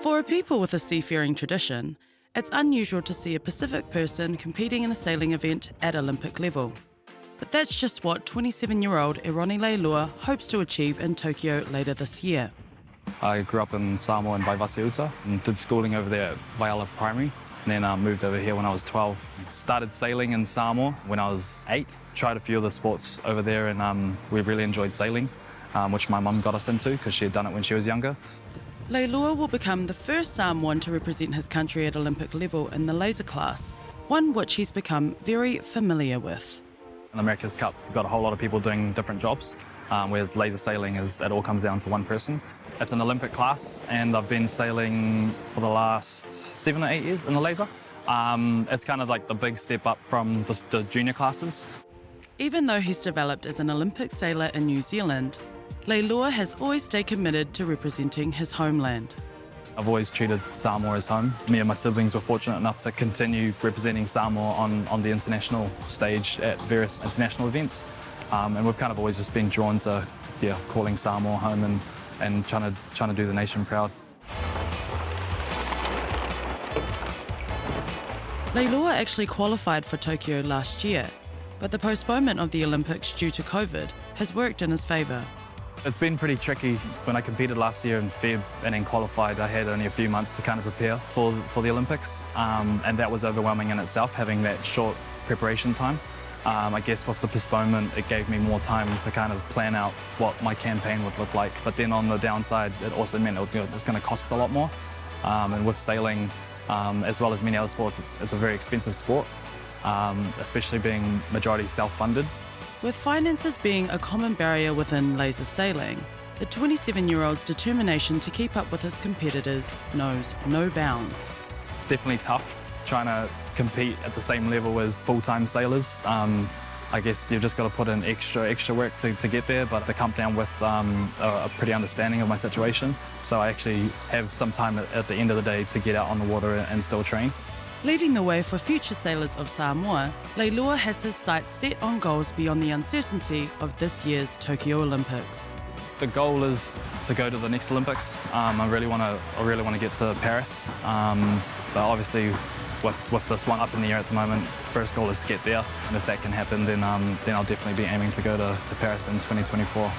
For a people with a seafaring tradition, it's unusual to see a Pacific person competing in a sailing event at Olympic level. But that's just what 27-year-old Eroni Leilua hopes to achieve in Tokyo later this year. I grew up in Samoa in Vaivasiuta and did schooling over there at Waiala Primary. And then moved over here when I was 12. Started sailing in Samoa when I was 8. Tried a few of the sports over there and we really enjoyed sailing, which my mum got us into because she had done it when she was younger. Leilua will become the first Samoan to represent his country at Olympic level in the laser class, one which he's become very familiar with. In the America's Cup, you've got a whole lot of people doing different jobs, whereas laser sailing it all comes down to one person. It's an Olympic class and I've been sailing for the last 7 or 8 years in the laser. It's kind of like the big step up from the junior classes. Even though he's developed as an Olympic sailor in New Zealand, Leilua has always stayed committed to representing his homeland. I've always treated Samoa as home. Me and my siblings were fortunate enough to continue representing Samoa on the international stage at various international events. And we've kind of always just been drawn to calling Samoa home and trying to do the nation proud. Leilua actually qualified for Tokyo last year, but the postponement of the Olympics due to COVID has worked in his favour. It's been pretty tricky. When I competed last year in Feb and then qualified, I had only a few months to kind of prepare for the Olympics, and that was overwhelming in itself, having that short preparation time. I guess with the postponement, it gave me more time to kind of plan out what my campaign would look like. But then on the downside, it also meant it was going to cost a lot more. And with sailing, as well as many other sports, it's a very expensive sport, especially being majority self-funded. With finances being a common barrier within laser sailing, the 27-year-old's determination to keep up with his competitors knows no bounds. It's definitely tough trying to compete at the same level as full-time sailors. I guess you've just got to put in extra work to get there, but they come down with a pretty understanding of my situation. So I actually have some time at the end of the day to get out on the water and still train. Leading the way for future sailors of Samoa, Leilua has his sights set on goals beyond the uncertainty of this year's Tokyo Olympics. The goal is to go to the next Olympics. I really want to get to Paris, but obviously with this one up in the air at the moment, first goal is to get there. And if that can happen, then I'll definitely be aiming to go to Paris in 2024.